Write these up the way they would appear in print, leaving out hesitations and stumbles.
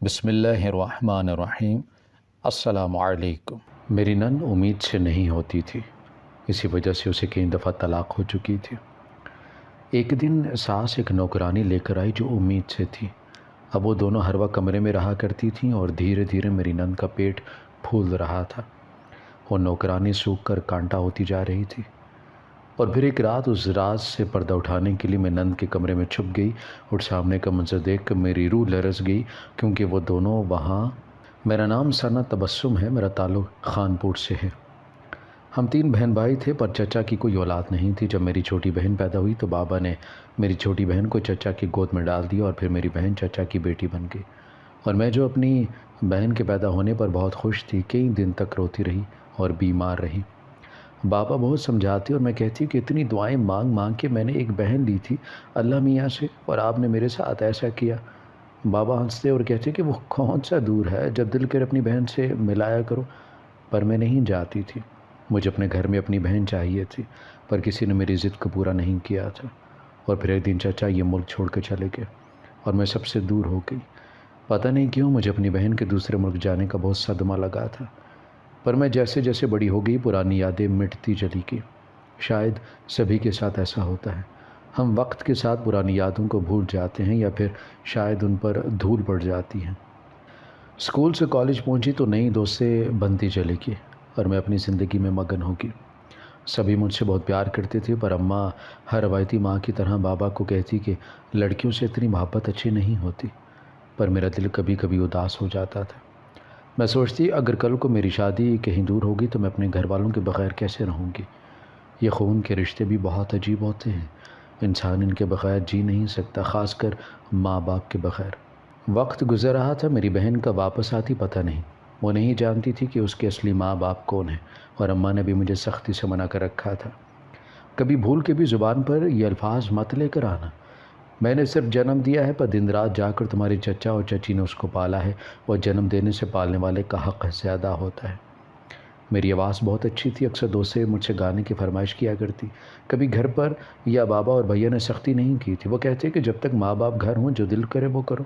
بسم اللہ الرحمن الرحیم۔ السلام علیکم۔ میری نند امید سے نہیں ہوتی تھی، اسی وجہ سے اسے کئی دفعہ طلاق ہو چکی تھی۔ ایک دن ساس ایک نوکرانی لے کر آئی جو امید سے تھی۔ اب وہ دونوں ہر وقت کمرے میں رہا کرتی تھیں اور دھیرے دھیرے میری نند کا پیٹ پھول رہا تھا۔ وہ نوکرانی سوکھ کر کانٹا ہوتی جا رہی تھی۔ اور پھر ایک رات اس راز سے پردہ اٹھانے کے لیے میں نند کے کمرے میں چھپ گئی اور سامنے کا منظر دیکھ کر میری روح لرز گئی، کیونکہ وہ دونوں وہاں۔ میرا نام ثنا تبسم ہے، میرا تعلق خانپور سے ہے۔ ہم 3 بہن بھائی تھے، پر چچا کی کوئی اولاد نہیں تھی۔ جب میری چھوٹی بہن پیدا ہوئی تو بابا نے میری چھوٹی بہن کو چچا کی گود میں ڈال دیا اور پھر میری بہن چچا کی بیٹی بن گئی، اور میں جو اپنی بہن کے پیدا ہونے پر بہت خوش تھی، کئی دن تک روتی رہی اور بیمار رہی۔ بابا بہت سمجھاتے اور میں کہتی کہ اتنی دعائیں مانگ مانگ کے میں نے ایک بہن لی تھی اللہ میاں سے، اور آپ نے میرے ساتھ ایسا کیا۔ بابا ہنستے اور کہتے کہ وہ کون سا دور ہے، جب دل کر اپنی بہن سے ملایا کرو۔ پر میں نہیں جاتی تھی، مجھے اپنے گھر میں اپنی بہن چاہیے تھی، پر کسی نے میری ضد کو پورا نہیں کیا تھا۔ اور پھر ایک دن چچا یہ ملک چھوڑ کے چلے گئے اور میں سب سے دور ہو گئی۔ پتہ نہیں کیوں مجھے اپنی بہن کے دوسرے ملک جانے کا بہت صدمہ لگا تھا، پر میں جیسے جیسے بڑی ہو گئی پرانی یادیں مٹتی چلی گئی۔ شاید سبھی کے ساتھ ایسا ہوتا ہے، ہم وقت کے ساتھ پرانی یادوں کو بھول جاتے ہیں یا پھر شاید ان پر دھول پڑ جاتی ہیں۔ اسکول سے کالج پہنچی تو نئی دوستیں بنتی چلی گئی اور میں اپنی زندگی میں مگن ہو گئی۔ سبھی مجھ سے بہت پیار کرتے تھے، پر اماں ہر روایتی ماں کی طرح بابا کو کہتی کہ لڑکیوں سے اتنی محبت اچھی نہیں ہوتی، پر میرا دل کبھی کبھی اداس ہو جاتا تھا۔ میں سوچتی اگر کل کو میری شادی کہیں دور ہوگی تو میں اپنے گھر والوں کے بغیر کیسے رہوں گی۔ یہ خون کے رشتے بھی بہت عجیب ہوتے ہیں، انسان ان کے بغیر جی نہیں سکتا، خاص کر ماں باپ کے بغیر۔ وقت گزر رہا تھا، میری بہن کا واپس آتی پتہ نہیں۔ وہ نہیں جانتی تھی کہ اس کے اصلی ماں باپ کون ہیں، اور اماں نے بھی مجھے سختی سے منع کر رکھا تھا، کبھی بھول کے بھی زبان پر یہ الفاظ مت لے کر آنا۔ میں نے صرف جنم دیا ہے، پر دن رات جا کر تمہارے چچا اور چچی نے اس کو پالا ہے، اور جنم دینے سے پالنے والے کا حق زیادہ ہوتا ہے۔ میری آواز بہت اچھی تھی، اکثر دوستیں مجھ سے گانے کی فرمائش کیا کرتی۔ کبھی گھر پر یا بابا اور بھیا نے سختی نہیں کی تھی، وہ کہتے کہ جب تک ماں باپ گھر ہوں جو دل کرے وہ کرو۔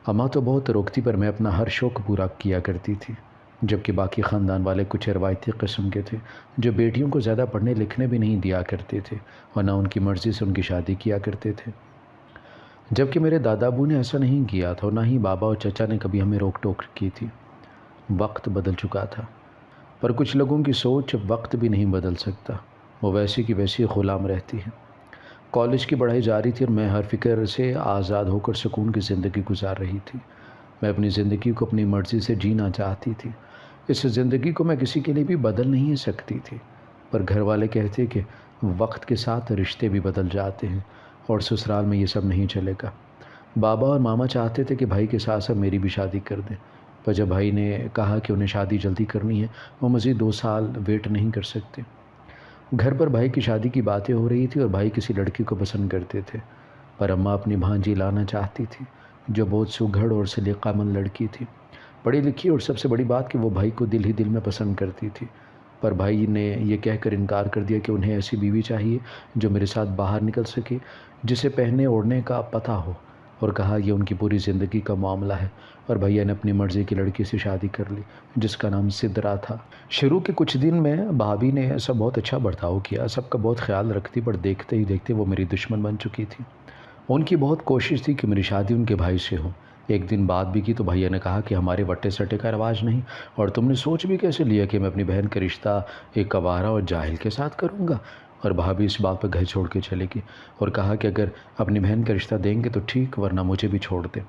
اماں تو بہت روکتی، پر میں اپنا ہر شوق پورا کیا کرتی تھی، جبکہ باقی خاندان والے کچھ روایتی قسم کے تھے جو بیٹیوں کو زیادہ پڑھنے لکھنے بھی نہیں دیا کرتے تھے اور نہ ان کی مرضی سے ان کی شادی کیا کرتے تھے، جبکہ میرے دادا ابو نے ایسا نہیں کیا تھا اور نہ ہی بابا اور چچا نے کبھی ہمیں روک ٹوک کی تھی۔ وقت بدل چکا تھا، پر کچھ لوگوں کی سوچ وقت بھی نہیں بدل سکتا، وہ ویسی کی ویسی غلام رہتی ہے۔ کالج کی پڑھائی جاری تھی اور میں ہر فکر سے آزاد ہو کر سکون کی زندگی گزار رہی تھی۔ میں اپنی زندگی کو اپنی مرضی سے جینا چاہتی تھی، اس زندگی کو میں کسی کے لیے بھی بدل نہیں سکتی تھی، پر گھر والے کہتے کہ وقت کے ساتھ رشتے بھی بدل جاتے ہیں اور سسرال میں یہ سب نہیں چلے گا۔ بابا اور ماما چاہتے تھے کہ بھائی کے ساتھ ساتھ میری بھی شادی کر دیں، پر جب بھائی نے کہا کہ انہیں شادی جلدی کرنی ہے، وہ مزید 2 سال ویٹ نہیں کر سکتے۔ گھر پر بھائی کی شادی کی باتیں ہو رہی تھی اور بھائی کسی لڑکی کو پسند کرتے تھے، پر اماں اپنی بھانجی لانا چاہتی تھی جو بہت سگھڑ اور سلیقہ مند لڑکی تھی، پڑھی لکھی، اور سب سے بڑی بات کہ وہ بھائی کو دل ہی دل میں پسند کرتی تھی۔ پر بھائی نے یہ کہہ کر انکار کر دیا کہ انہیں ایسی بیوی چاہیے جو میرے ساتھ باہر نکل سکے، جسے پہننے اوڑھنے کا پتہ ہو، اور کہا یہ ان کی پوری زندگی کا معاملہ ہے، اور بھیا نے اپنی مرضی کی لڑکی سے شادی کر لی جس کا نام سدرا تھا۔ شروع کے کچھ دن میں بھابھی نے ایسا بہت اچھا برتاؤ کیا، سب کا بہت خیال رکھتی، پر دیکھتے ہی دیکھتے وہ میری دشمن بن چکی تھی۔ ان کی بہت کوشش تھی کہ میری شادی ان کے بھائی سے ہو۔ ایک دن بات بھی کی تو بھیا نے کہا کہ ہمارے وٹے سٹے کا رواج نہیں، اور تم نے سوچ بھی کیسے لیا کہ میں اپنی بہن کا رشتہ ایک آوارہ اور جاہل کے ساتھ کروں گا۔ اور بھابھی اس بات پر گھر چھوڑ کے چلے گی اور کہا کہ اگر اپنی بہن کا رشتہ دیں گے تو ٹھیک، ورنہ مجھے بھی چھوڑ دیں۔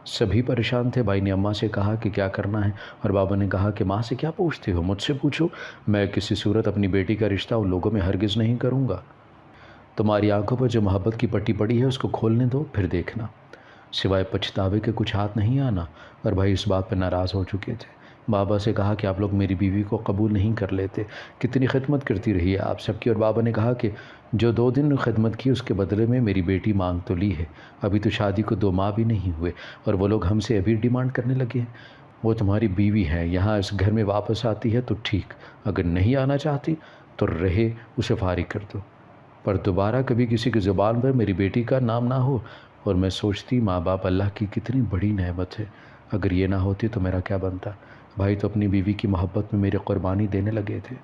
سبھی پریشان تھے۔ بھائی نے اماں سے کہا کہ کیا کرنا ہے، اور بابا نے کہا کہ ماں سے کیا پوچھتے ہو، مجھ سے پوچھو، میں کسی صورت اپنی بیٹی کا رشتہ ان لوگوں میں ہرگز نہیں کروں گا۔ تمہاری آنکھوں پر جو محبت کی پٹی پڑی ہے اس کو کھولنے دو، پھر دیکھنا، سوائے پچھتاوے کے کچھ ہاتھ نہیں آنا۔ اور بھائی اس بات پر ناراض ہو چکے تھے۔ بابا سے کہا کہ آپ لوگ میری بیوی کو قبول نہیں کر لیتے، کتنی خدمت کرتی رہی ہے آپ سب کی، اور بابا نے کہا کہ جو 2 دن خدمت کی اس کے بدلے میں میری بیٹی مانگ تو لی ہے، ابھی تو شادی کو 2 ماہ بھی نہیں ہوئے، اور وہ لوگ ہم سے ابھی ڈیمانڈ کرنے لگے ہیں۔ وہ تمہاری بیوی ہے، یہاں اس گھر میں واپس آتی ہے تو ٹھیک، اگر نہیں آنا چاہتی تو رہے، اسے فارغ کر دو، پر دوبارہ کبھی کسی کی زبان پر میری بیٹی کا نام نہ ہو، اور میں سوچتی ماں باپ اللہ کی کتنی بڑی نعمت ہے، اگر یہ نہ ہوتی تو میرا کیا بنتا۔ بھائی تو اپنی بیوی کی محبت میں میری قربانی دینے لگے تھے۔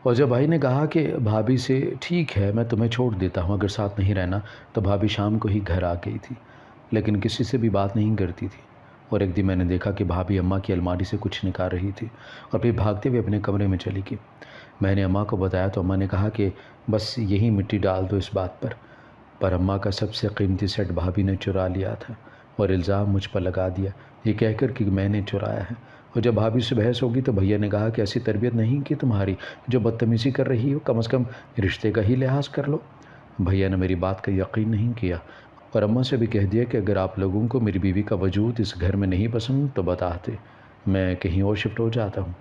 اور جب بھائی نے کہا کہ بھابھی سے ٹھیک ہے میں تمہیں چھوڑ دیتا ہوں، اگر ساتھ نہیں رہنا، تو بھابھی شام کو ہی گھر آ گئی تھی، لیکن کسی سے بھی بات نہیں کرتی تھی۔ اور ایک دن میں نے دیکھا کہ بھابھی اماں کی الماری سے کچھ نکال رہی تھی اور پھر بھاگتے ہوئے اپنے کمرے میں چلی گئی۔ میں نے اماں کو بتایا تو اماں نے کہا کہ بس یہی مٹی ڈال دو اس بات پر اماں کا سب سے قیمتی سیٹ بھابھی نے چرا لیا تھا اور الزام مجھ پر لگا دیا، یہ کہہ کر کہ میں نے چرایا ہے۔ اور جب بھابھی سے بحث ہوگی تو بھیا نے کہا کہ ایسی تربیت نہیں کی تمہاری جو بدتمیزی کر رہی ہو، کم از کم رشتے کا ہی لحاظ کر لو۔ بھیا نے میری بات کا یقین نہیں کیا اور اماں سے بھی کہہ دیا کہ اگر آپ لوگوں کو میری بیوی کا وجود اس گھر میں نہیں پسند تو بتاتے، میں کہیں اور شفٹ ہو جاتا ہوں۔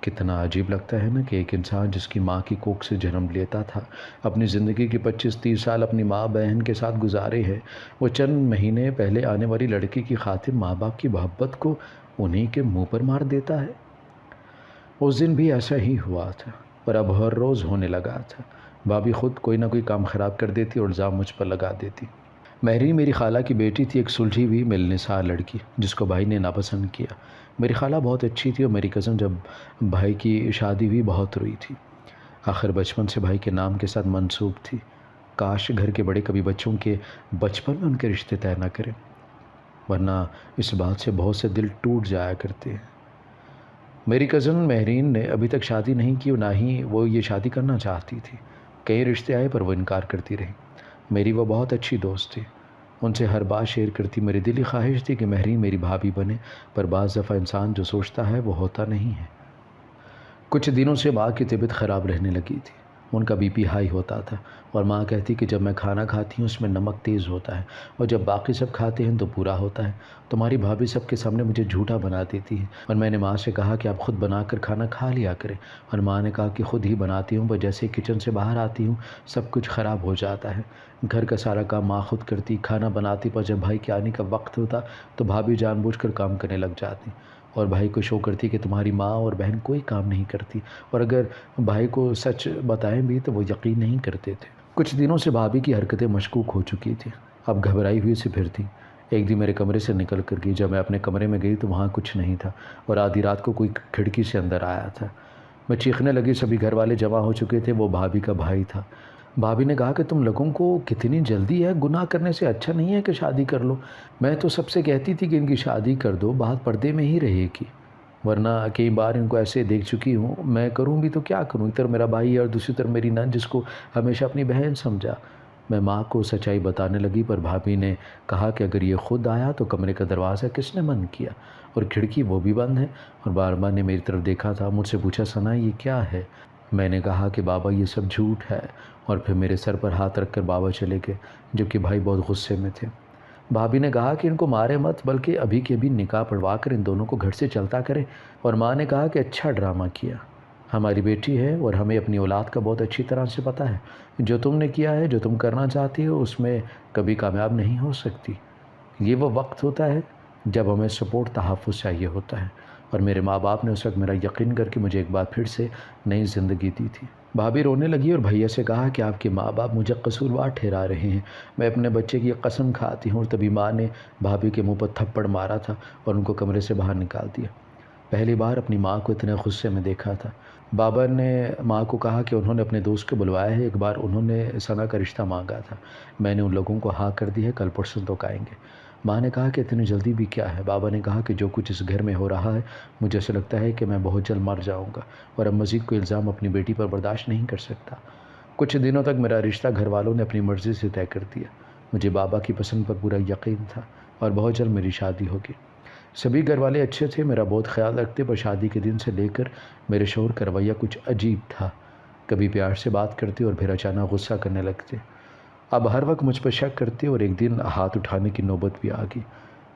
کتنا عجیب لگتا ہے نا کہ ایک انسان جس کی ماں کی کوکھ سے جنم لیتا تھا، اپنی زندگی کے 25-30 سال اپنی ماں بہن کے ساتھ گزارے ہیں، وہ چند مہینے پہلے آنے والی لڑکی کی خاطر ماں باپ کی محبت کو انہی کے منہ پر مار دیتا ہے۔ اس دن بھی ایسا ہی ہوا تھا اور اب ہر روز ہونے لگا تھا۔ بھابھی خود کوئی نہ کوئی کام خراب کر دیتی اور الزام مجھ پر لگا دیتی۔ مہرین میری خالہ کی بیٹی تھی، ایک سلجھی ہوئی ملنسار لڑکی جس کو بھائی نے ناپسند کیا۔ میری خالہ بہت اچھی تھی اور میری کزن جب بھائی کی شادی ہوئی بہت روئی تھی۔ آخر بچپن سے بھائی کے نام کے ساتھ منسوب تھی۔ کاش گھر کے بڑے کبھی بچوں کے بچپن میں ان کے رشتے طے نہ کریں، ورنہ اس بات سے بہت سے دل ٹوٹ جایا کرتے ہیں۔ میری کزن مہرین نے ابھی تک شادی نہیں کی اور نہ ہی وہ یہ شادی کرنا چاہتی تھی۔ کئی رشتے آئے پر وہ انکار کرتی رہی۔ میری وہ بہت اچھی دوست تھی، ان سے ہر بات شیئر کرتی۔ میری دلی خواہش تھی کہ مہرین میری بھابھی بنے، پر بعض دفعہ انسان جو سوچتا ہے وہ ہوتا نہیں ہے۔ کچھ دنوں سے ماں کی طبیعت خراب رہنے لگی تھی، ان کا بی پی ہائی ہوتا تھا اور ماں کہتی کہ جب میں کھانا کھاتی ہوں اس میں نمک تیز ہوتا ہے اور جب باقی سب کھاتے ہیں تو پورا ہوتا ہے۔ تمہاری بھابھی سب کے سامنے مجھے جھوٹا بنا دیتی ہے۔ اور میں نے ماں سے کہا کہ آپ خود بنا کر کھانا کھا لیا کریں، اور ماں نے کہا کہ خود ہی بناتی ہوں، پر جیسے کچن سے باہر آتی ہوں سب کچھ خراب ہو جاتا ہے۔ گھر کا سارا کام ماں خود کرتی، کھانا بناتی، پر جب بھائی کے آنے کا وقت ہوتا تو بھابھی جان بوجھ کر کام کرنے لگ جاتی اور بھائی کو شو کرتی کہ تمہاری ماں اور بہن کوئی کام نہیں کرتی، اور اگر بھائی کو سچ بتائیں بھی تو وہ یقین نہیں کرتے تھے۔ کچھ دنوں سے بھابھی کی حرکتیں مشکوک ہو چکی تھیں، اب گھبرائی ہوئی سے پھرتی۔ ایک دن میرے کمرے سے نکل کر گئی، جب میں اپنے کمرے میں گئی تو وہاں کچھ نہیں تھا اور آدھی رات کو کوئی کھڑکی سے اندر آیا تھا۔ میں چیخنے لگی، سبھی گھر والے جمع ہو چکے تھے، وہ بھابھی کا بھائی تھا۔ بھابھی نے کہا کہ تم لوگوں کو کتنی جلدی ہے، گناہ کرنے سے اچھا نہیں ہے کہ شادی کر لو۔ میں تو سب سے کہتی تھی کہ ان کی شادی کر دو، بات پردے میں ہی رہے گی، ورنہ کئی بار ان کو ایسے دیکھ چکی ہوں، میں کروں بھی تو کیا کروں، ایک طرف میرا بھائی ہے اور دوسری طرف میری نند جس کو ہمیشہ اپنی بہن سمجھا۔ میں ماں کو سچائی بتانے لگی، پر بھابھی نے کہا کہ اگر یہ خود آیا تو کمرے کا دروازہ کس نے بند کیا، اور کھڑکی وہ بھی بند ہے، اور بار بار نے میری طرف دیکھا تھا۔ مجھ سے پوچھا، ثنا یہ کیا ہے؟ میں نے کہا کہ بابا یہ سب جھوٹ ہے، اور پھر میرے سر پر ہاتھ رکھ کر بابا چلے گئے، جبکہ بھائی بہت غصے میں تھے۔ بھابھی نے کہا کہ ان کو مارے مت، بلکہ ابھی کے ابھی نکاح پڑھوا کر ان دونوں کو گھر سے چلتا کریں۔ اور ماں نے کہا کہ اچھا ڈرامہ کیا، ہماری بیٹی ہے اور ہمیں اپنی اولاد کا بہت اچھی طرح سے پتہ ہے، جو تم نے کیا ہے، جو تم کرنا چاہتی ہو اس میں کبھی کامیاب نہیں ہو سکتی۔ یہ وہ وقت ہوتا ہے جب ہمیں سپورٹ تحفظ چاہیے ہوتا ہے، اور میرے ماں باپ نے اس وقت میرا یقین کر کے مجھے ایک بار پھر سے نئی زندگی دی تھی۔ بھابھی رونے لگی اور بھیا سے کہا کہ آپ کے ماں باپ مجھے قصوروار ٹھہرا رہے ہیں، میں اپنے بچے کی قسم کھاتی ہوں۔ اور تبھی ماں نے بھابھی کے منہ پر تھپڑ مارا تھا اور ان کو کمرے سے باہر نکال دیا۔ پہلی بار اپنی ماں کو اتنے غصے میں دیکھا تھا۔ بابا نے ماں کو کہا کہ انہوں نے اپنے دوست کو بلوایا ہے، ایک بار انہوں نے ثنا کا رشتہ مانگا تھا، میں نے ان لوگوں کو ہاں کر دی ہے، کل پرسوں تو آئیں گے۔ ماں نے کہا کہ اتنی جلدی بھی کیا ہے؟ بابا نے کہا کہ جو کچھ اس گھر میں ہو رہا ہے مجھے ایسا لگتا ہے کہ میں بہت جلد مر جاؤں گا، اور اب مزید کوئی الزام اپنی بیٹی پر برداشت نہیں کر سکتا۔ کچھ دنوں تک میرا رشتہ گھر والوں نے اپنی مرضی سے طے کر دیا۔ مجھے بابا کی پسند پر پورا یقین تھا اور بہت جلد میری شادی ہوگی۔ سبھی گھر والے اچھے تھے، میرا بہت خیال رکھتے، پر شادی کے دن سے لے کر میرے شوہر کا رویہ کچھ عجیب تھا، کبھی پیار سے بات کرتے اور پھر اچانک غصہ کرنے لگتے، اب ہر وقت مجھ پر شک کرتے، اور ایک دن ہاتھ اٹھانے کی نوبت بھی آ گئی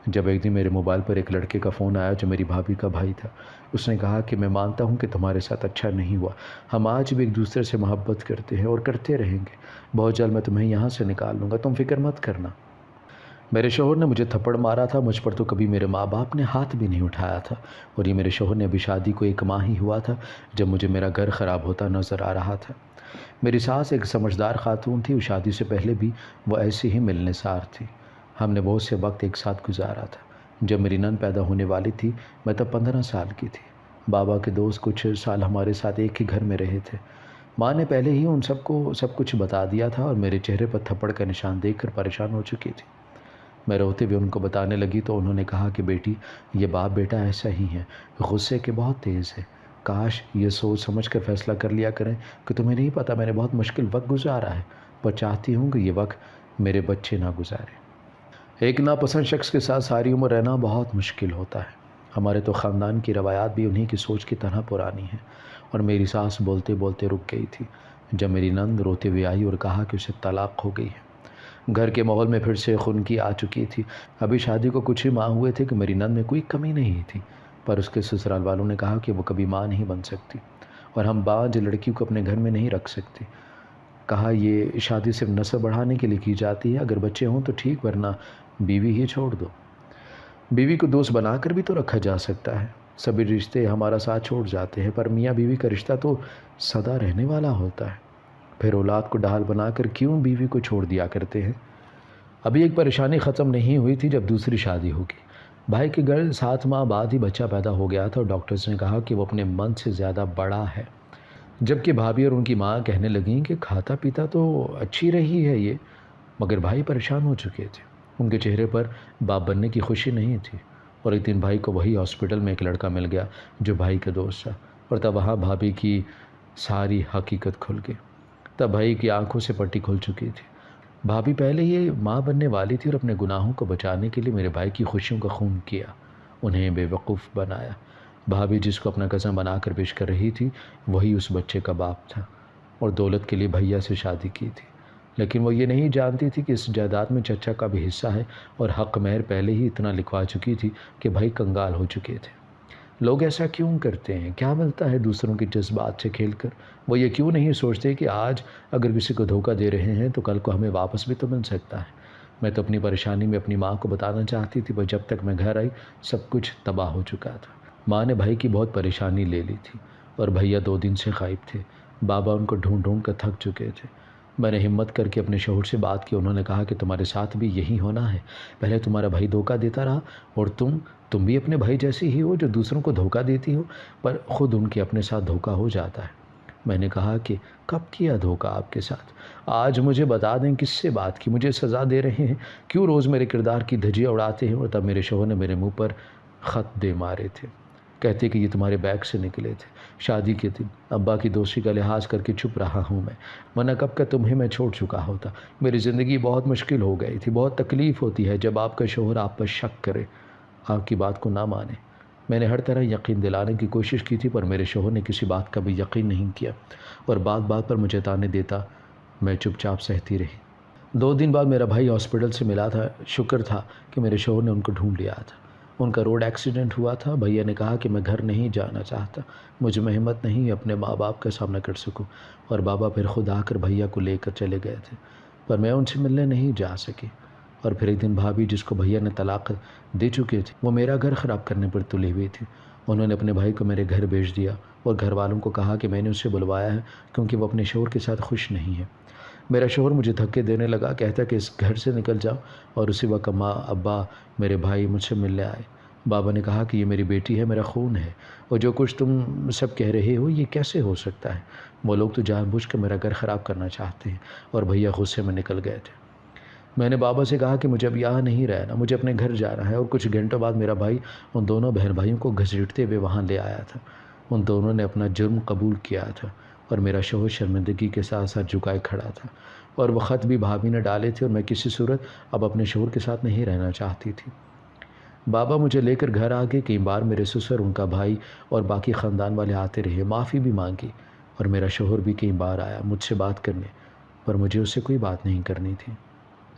جب ایک دن میرے موبائل پر ایک لڑکے کا فون آیا جو میری بھابھی کا بھائی تھا۔ اس نے کہا کہ میں مانتا ہوں کہ تمہارے ساتھ اچھا نہیں ہوا، ہم آج بھی ایک دوسرے سے محبت کرتے ہیں اور کرتے رہیں گے، بہت جلد میں تمہیں یہاں سے نکال لوں گا، تم فکر مت کرنا۔ میرے شوہر نے مجھے تھپڑ مارا تھا، مجھ پر تو کبھی میرے ماں باپ نے ہاتھ بھی نہیں اٹھایا تھا، اور یہ میرے شوہر نے ابھی شادی کو 1 ماہ ہی ہوا تھا جب مجھے میرا گھر خراب ہوتا نظر آ رہا تھا۔ میری ساس ایک سمجھدار خاتون تھی، شادی سے پہلے بھی وہ ایسی ہی ملنسار تھی، ہم نے بہت سے وقت ایک ساتھ گزارا تھا۔ جب میری نند پیدا ہونے والی تھی میں تب 15 سال کی تھی۔ بابا کے دوست کچھ سال ہمارے ساتھ ایک ہی گھر میں رہے تھے۔ ماں نے پہلے ہی ان سب کو سب کچھ بتا دیا تھا اور میرے چہرے پر تھپڑ کا نشان دیکھ کر پریشان ہو چکی تھی۔ میں روتے ہوئے ان کو بتانے لگی تو انہوں نے کہا کہ بیٹی یہ باپ بیٹا ایسا ہی ہے، غصے کے بہت تیز ہے۔ کاش یہ سوچ سمجھ کر فیصلہ کر لیا کریں کہ تمہیں نہیں پتہ میں نے بہت مشکل وقت گزارا ہے، پر چاہتی ہوں کہ یہ وقت میرے بچے نہ گزارے۔ ایک ناپسند شخص کے ساتھ ساری عمر رہنا بہت مشکل ہوتا ہے۔ ہمارے تو خاندان کی روایات بھی انہی کی سوچ کی طرح پرانی ہیں، اور میری ساس بولتے بولتے رک گئی تھی جب میری نند روتے ہوئے آئی اور کہا کہ اسے طلاق ہو گئی ہے۔ گھر کے ماحول میں پھر سے خنکی آ چکی تھی۔ ابھی شادی کو کچھ ہی ماہ ہوئے تھے کہ میری نند میں کوئی کمی نہیں تھی، پر اس کے سسرال والوں نے کہا کہ وہ کبھی ماں نہیں بن سکتی اور ہم باج لڑکی کو اپنے گھر میں نہیں رکھ سکتے۔ کہا یہ شادی صرف نسل بڑھانے کے لیے کی جاتی ہے، اگر بچے ہوں تو ٹھیک ورنہ بیوی ہی چھوڑ دو۔ بیوی کو دوست بنا کر بھی تو رکھا جا سکتا ہے۔ سبھی رشتے ہمارا ساتھ چھوڑ جاتے ہیں، پر میاں بیوی کا رشتہ تو سدا رہنے والا ہوتا ہے۔ پھر اولاد کو ڈھال بنا کر کیوں بیوی کو چھوڑ دیا کرتے ہیں؟ ابھی ایک پریشانی ختم نہیں ہوئی تھی جب دوسری شادی ہوگی۔ بھائی کے گھر 7 ماہ بعد ہی بچہ پیدا ہو گیا تھا اور ڈاکٹرز نے کہا کہ وہ اپنے من سے زیادہ بڑا ہے، جبکہ بھابھی اور ان کی ماں کہنے لگیں کہ کھاتا پیتا تو اچھی رہی ہے یہ، مگر بھائی پریشان ہو چکے تھے۔ ان کے چہرے پر باپ بننے کی خوشی نہیں تھی، اور ایک دن بھائی کو وہی ہاسپٹل میں ایک لڑکا مل گیا جو بھائی کا دوست تھا، اور تب وہاں بھابھی کی ساری حقیقت کھل گئی۔ تب بھائی کی آنکھوں سے پٹی کھل چکی تھی۔ بھابھی پہلے یہ ماں بننے والی تھی اور اپنے گناہوں کو بچانے کے لیے میرے بھائی کی خوشیوں کا خون کیا، انہیں بے وقوف بنایا۔ بھابھی جس کو اپنا کزن بنا کر پیش کر رہی تھی وہی اس بچے کا باپ تھا، اور دولت کے لیے بھیا سے شادی کی تھی، لیکن وہ یہ نہیں جانتی تھی کہ اس جائیداد میں چچا کا بھی حصہ ہے، اور حق مہر پہلے ہی اتنا لکھوا چکی تھی کہ بھائی کنگال ہو چکے تھے۔ لوگ ایسا کیوں کرتے ہیں؟ کیا ملتا ہے دوسروں کے جذبات سے کھیل کر؟ وہ یہ کیوں نہیں سوچتے کہ آج اگر کسی کو دھوکہ دے رہے ہیں تو کل کو ہمیں واپس بھی تو مل سکتا ہے۔ میں تو اپنی پریشانی میں اپنی ماں کو بتانا چاہتی تھی، پر جب تک میں گھر آئی سب کچھ تباہ ہو چکا تھا۔ ماں نے بھائی کی بہت پریشانی لے لی تھی، اور بھیا 2 دن سے غائب تھے۔ بابا ان کو ڈھونڈ ڈھونڈ کر تھک چکے تھے۔ میں نے ہمت کر کے اپنے شوہر سے بات کی۔ انہوں نے کہا کہ تمہارے ساتھ بھی یہی ہونا ہے، پہلے تمہارا بھائی دھوکہ دیتا رہا، اور تم بھی اپنے بھائی جیسی ہی ہو جو دوسروں کو دھوکہ دیتی ہو، پر خود ان کے اپنے ساتھ دھوکہ ہو جاتا ہے۔ میں نے کہا کہ کب کیا دھوکہ آپ کے ساتھ؟ آج مجھے بتا دیں کس سے بات کی؟ مجھے سزا دے رہے ہیں، کیوں روز میرے کردار کی دھجیاں اڑاتے ہیں؟ اور تب میرے شوہر نے میرے منہ پر خط دے مارے تھے، کہتے کہ یہ تمہارے بیگ سے نکلے تھے شادی کے دن۔ ابا کی دوستی کا لحاظ کر کے چپ رہا ہوں میں، ورنہ کب کا تمہیں میں چھوڑ چکا ہوتا۔ میری زندگی بہت مشکل ہو گئی تھی۔ بہت تکلیف ہوتی ہے جب آپ کا شوہر آپ پر شک کرے، آپ کی بات کو نہ مانے۔ میں نے ہر طرح یقین دلانے کی کوشش کی تھی، پر میرے شوہر نے کسی بات کا بھی یقین نہیں کیا، اور بات بات پر مجھے تانے دیتا۔ میں چپ چاپ سہتی رہی۔ 2 دن بعد میرا بھائی ہاسپٹل سے ملا تھا۔ شکر تھا کہ میرے شوہر نے ان کو ڈھونڈ لیا تھا۔ ان کا روڈ ایکسیڈنٹ ہوا تھا۔ بھیا نے کہا کہ میں گھر نہیں جانا چاہتا، مجھ میں ہمت نہیں اپنے ماں باپ کا سامنا کر سکوں، اور بابا پھر خود آ کر بھیا کو لے کر چلے گئے تھے، پر میں ان سے ملنے نہیں جا سکی۔ اور پھر ایک دن بھابھی جس کو بھیا نے طلاق دے چکے تھے وہ میرا گھر خراب کرنے پر تلی ہوئی تھی۔ انہوں نے اپنے بھائی کو میرے گھر بھیج دیا اور گھر والوں کو کہا کہ میں نے اسے بلوایا ہے کیونکہ وہ اپنے شوہر کے ساتھ خوش نہیں ہے۔ میرا شوہر مجھے دھکے دینے لگا، کہتا کہ اس گھر سے نکل جاؤ، اور اسی وقت ماں، ابا، میرے بھائی مجھ سے ملنے آئے۔ بابا نے کہا کہ یہ میری بیٹی ہے، میرا خون ہے، اور جو کچھ تم سب کہہ رہے ہو یہ کیسے ہو سکتا ہے؟ وہ لوگ تو جان بوجھ کر میرا گھر خراب کرنا چاہتے ہیں۔ اور بھیا غصے میں نکل گئے تھے۔ میں نے بابا سے کہا کہ مجھے اب یہاں نہیں رہنا، مجھے اپنے گھر جانا ہے، اور کچھ گھنٹوں بعد میرا بھائی ان دونوں بہن بھائیوں کو گھسیٹتے ہوئے وہاں لے آیا تھا۔ ان دونوں نے اپنا جرم قبول کیا تھا، اور میرا شوہر شرمندگی کے ساتھ ساتھ جھکائے کھڑا تھا، اور وہ خط بھی بھابھی نے ڈالے تھے، اور میں کسی صورت اب اپنے شوہر کے ساتھ نہیں رہنا چاہتی تھی۔ بابا مجھے لے کر گھر آ گئے۔ کئی بار میرے سسر، ان کا بھائی اور باقی خاندان والے آتے رہے، معافی بھی مانگی، اور میرا شوہر بھی کئی بار آیا مجھ سے بات کرنے، پر مجھے اس سے کوئی بات نہیں کرنی تھی۔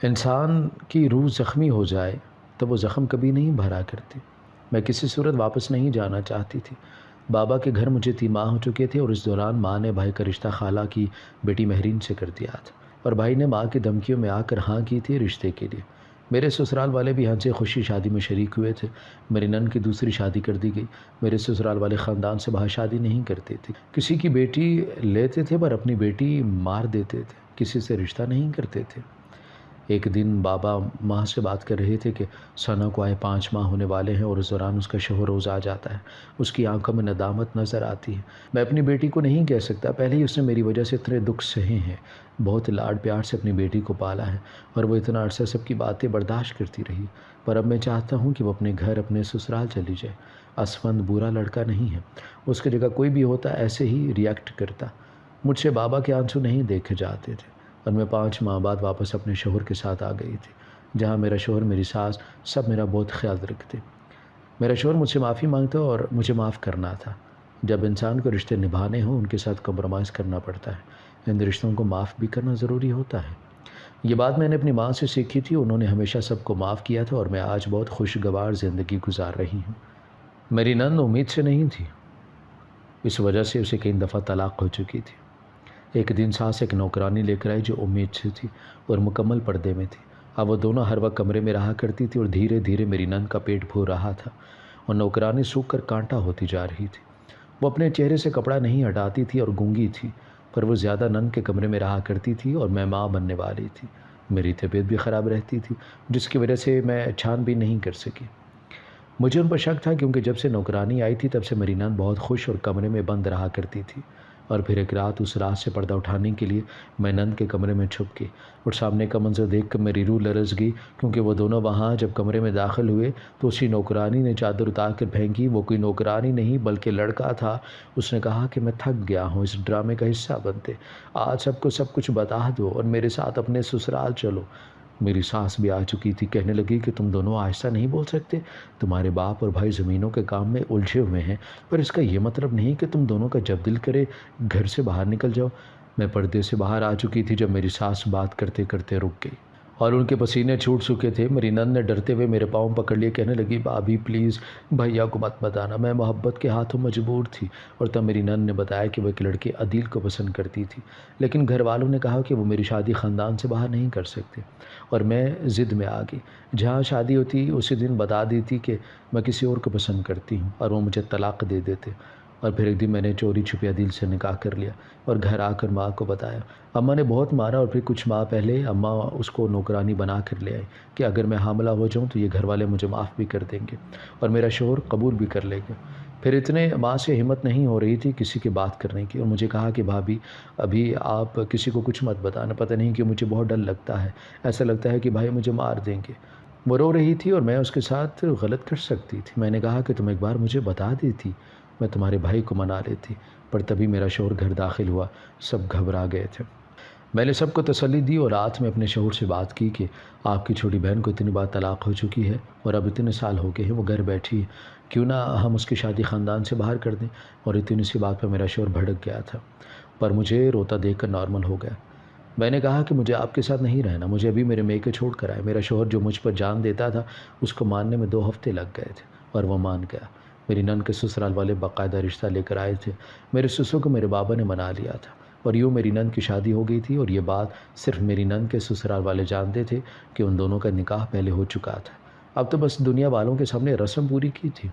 انسان کی روح زخمی ہو جائے تو وہ زخم کبھی نہیں بھرا کرتی۔ میں کسی صورت واپس نہیں جانا چاہتی تھی۔ بابا کے گھر مجھے 3 ماہ ہو چکے تھے، اور اس دوران ماں نے بھائی کا رشتہ خالہ کی بیٹی مہرین سے کر دیا تھا، اور بھائی نے ماں کی دھمکیوں میں آ کر ہاں کی تھی رشتے کے لیے۔ میرے سسرال والے بھی ہنسی خوشی شادی میں شریک ہوئے تھے۔ میری نند کی دوسری شادی کر دی گئی۔ میرے سسرال والے خاندان سے باہر شادی نہیں کرتے تھے، کسی کی بیٹی لیتے تھے پر اپنی بیٹی مار دیتے تھے، کسی سے رشتہ نہیں کرتے تھے۔ ایک دن بابا ماں سے بات کر رہے تھے کہ ثنا کو آئے 5 ماہ ہونے والے ہیں اور اس دوران اس کا شوہر روز آ جاتا ہے، اس کی آنکھوں میں ندامت نظر آتی ہے۔ میں اپنی بیٹی کو نہیں کہہ سکتا، پہلے ہی اس نے میری وجہ سے اتنے دکھ سہے ہیں، بہت لاڈ پیار سے اپنی بیٹی کو پالا ہے اور وہ اتنا عرصہ سب کی باتیں برداشت کرتی رہی، پر اب میں چاہتا ہوں کہ وہ اپنے گھر اپنے سسرال چلی جائے۔ اسفند برا لڑکا نہیں ہے، اس کی جگہ کوئی بھی ہوتا ایسے ہی ریئیکٹ کرتا۔ مجھ سے بابا کے آنسو نہیں دیکھے جاتے تھے اور میں 5 ماہ بعد واپس اپنے شوہر کے ساتھ آ گئی تھی، جہاں میرا شوہر میری ساس سب میرا بہت خیال رکھتے۔ میرا شوہر مجھ سے معافی مانگتا اور مجھے معاف کرنا تھا۔ جب انسان کو رشتے نبھانے ہوں ان کے ساتھ کمپرومائز کرنا پڑتا ہے، ان رشتوں کو معاف بھی کرنا ضروری ہوتا ہے۔ یہ بات میں نے اپنی ماں سے سیکھی تھی، انہوں نے ہمیشہ سب کو معاف کیا تھا اور میں آج بہت خوشگوار زندگی گزار رہی ہوں۔ میری نند امید سے نہیں تھی، اس وجہ سے اسے کئی دفعہ طلاق ہو چکی تھی۔ ایک دن ساس ایک نوکرانی لے کر آئی جو امید سے تھی اور مکمل پردے میں تھی۔ اب وہ دونوں ہر وقت کمرے میں رہا کرتی تھی اور دھیرے دھیرے میری نند کا پیٹ پھول رہا تھا اور نوکرانی سوکھ کر کانٹا ہوتی جا رہی تھی۔ وہ اپنے چہرے سے کپڑا نہیں ہٹاتی تھی اور گونگی تھی، پر وہ زیادہ نند کے کمرے میں رہا کرتی تھی اور میں ماں بننے والی تھی۔ میری طبیعت بھی خراب رہتی تھی، جس کی وجہ سے میں چھان بھی نہیں کر سکی۔ مجھے ان پر شک تھا کیونکہ جب سے نوکرانی آئی تھی تب سے میری نند بہت خوش اور کمرے میں بند رہا کرتی تھی، اور پھر ایک رات اس رات سے پردہ اٹھانے کے لیے میں نند کے کمرے میں چھپ گئی اور سامنے کا منظر دیکھ کر میری روح لرز گئی، کیونکہ وہ دونوں وہاں جب کمرے میں داخل ہوئے تو اسی نوکرانی نے چادر اتار کر پھینکی۔ وہ کوئی نوکرانی نہیں بلکہ لڑکا تھا۔ اس نے کہا کہ میں تھک گیا ہوں، اس ڈرامے کا حصہ بنتے، آج سب کو سب کچھ بتا دو اور میرے ساتھ اپنے سسرال چلو۔ میری ساس بھی آ چکی تھی، کہنے لگی کہ تم دونوں آہستہ نہیں بول سکتے، تمہارے باپ اور بھائی زمینوں کے کام میں الجھے ہوئے ہیں، پر اس کا یہ مطلب نہیں کہ تم دونوں کا جب دل کرے گھر سے باہر نکل جاؤ۔ میں پردے سے باہر آ چکی تھی جب میری ساس بات کرتے کرتے رک گئی اور ان کے پسینے چھوٹ چکے تھے۔ میری نند نے ڈرتے ہوئے میرے پاؤں پکڑ لیے، کہنے لگی بھابھی پلیز بھیا کو مت بتانا، میں محبت کے ہاتھوں مجبور تھی۔ اور تب میری نند نے بتایا کہ وہ ایک لڑکے عدیل کو پسند کرتی تھی، لیکن گھر والوں نے کہا کہ وہ میری شادی خاندان سے باہر نہیں کر سکتے، اور میں ضد میں آ گئی۔ جہاں شادی ہوتی اسی دن بتا دیتی کہ میں کسی اور کو پسند کرتی ہوں اور وہ مجھے طلاق دے دیتے۔ اور پھر ایک دن میں نے چوری چھپے عدیل سے نکاح کر لیا اور گھر آ کر ماں کو بتایا۔ اماں نے بہت مارا اور پھر کچھ ماہ پہلے اماں اس کو نوکرانی بنا کر لے آئی کہ اگر میں حاملہ ہو جاؤں تو یہ گھر والے مجھے معاف بھی کر دیں گے اور میرا شوہر قبول بھی کر لے گا۔ پھر اتنے ماں سے ہمت نہیں ہو رہی تھی کسی کی بات کرنے کی، اور مجھے کہا کہ بھابھی ابھی آپ کسی کو کچھ مت بتانا، پتہ نہیں کہ مجھے بہت ڈر لگتا ہے، ایسا لگتا ہے کہ بھائی مجھے مار دیں گے۔ وہ رو رہی تھی اور میں اس کے ساتھ غلط کر سکتی تھی۔ میں نے کہا کہ تم ایک بار مجھے بتا دیتی، میں تمہارے بھائی کو منا لیتی، پر تبھی میرا شوہر گھر داخل ہوا، سب گھبرا گئے تھے۔ میں نے سب کو تسلی دی اور رات میں اپنے شوہر سے بات کی کہ آپ کی چھوٹی بہن کو اتنی بار طلاق ہو چکی ہے اور اب اتنے سال ہو گئے ہیں وہ گھر بیٹھی ہے، کیوں نہ ہم اس کی شادی خاندان سے باہر کر دیں۔ اور اتنی سی بات پر میرا شوہر بھڑک گیا تھا، پر مجھے روتا دیکھ کر نارمل ہو گیا۔ میں نے کہا کہ مجھے آپ کے ساتھ نہیں رہنا، مجھے ابھی میرے میکے چھوڑ کر آئے۔ میرا شوہر جو مجھ پر جان دیتا تھا اس کو ماننے میں 2 ہفتے لگ گئے تھے اور وہ مان گیا۔ میری نند کے سسرال والے باقاعدہ رشتہ لے کر آئے تھے، میرے سسر کو میرے بابا نے منا لیا تھا اور یوں میری نند کی شادی ہو گئی تھی، اور یہ بات صرف میری نند کے سسرال والے جانتے تھے کہ ان دونوں کا نکاح پہلے ہو چکا تھا۔ اب تو بس دنیا والوں کے سامنے رسم پوری کی تھی۔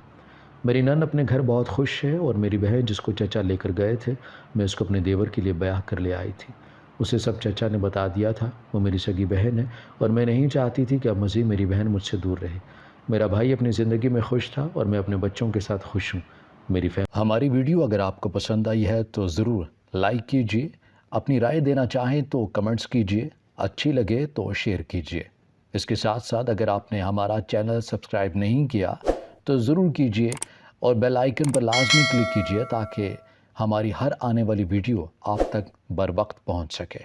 میری نند اپنے گھر بہت خوش ہے اور میری بہن جس کو چچا لے کر گئے تھے میں اس کو اپنے دیور کے لیے بیاہ کر لے آئی تھی۔ اسے سب چچا نے بتا دیا تھا، وہ میری سگی بہن ہے اور میں نہیں چاہتی تھی کہ اب مزید میری بہن مجھ سے دور رہے۔ میرا بھائی اپنی زندگی میں خوش تھا اور میں اپنے بچوں کے ساتھ خوش ہوں۔ ہماری ویڈیو اگر آپ کو پسند آئی ہے تو ضرور لائک کیجیے، اپنی رائے دینا چاہیں تو کمنٹس کیجیے، اچھی لگے تو شیئر کیجیے۔ اس کے ساتھ ساتھ اگر آپ نے ہمارا چینل سبسکرائب نہیں کیا تو ضرور کیجیے اور بیل آئیکن پر لازمی کلک کیجیے تاکہ ہماری ہر آنے والی ویڈیو آپ تک بر وقت پہنچ سکے۔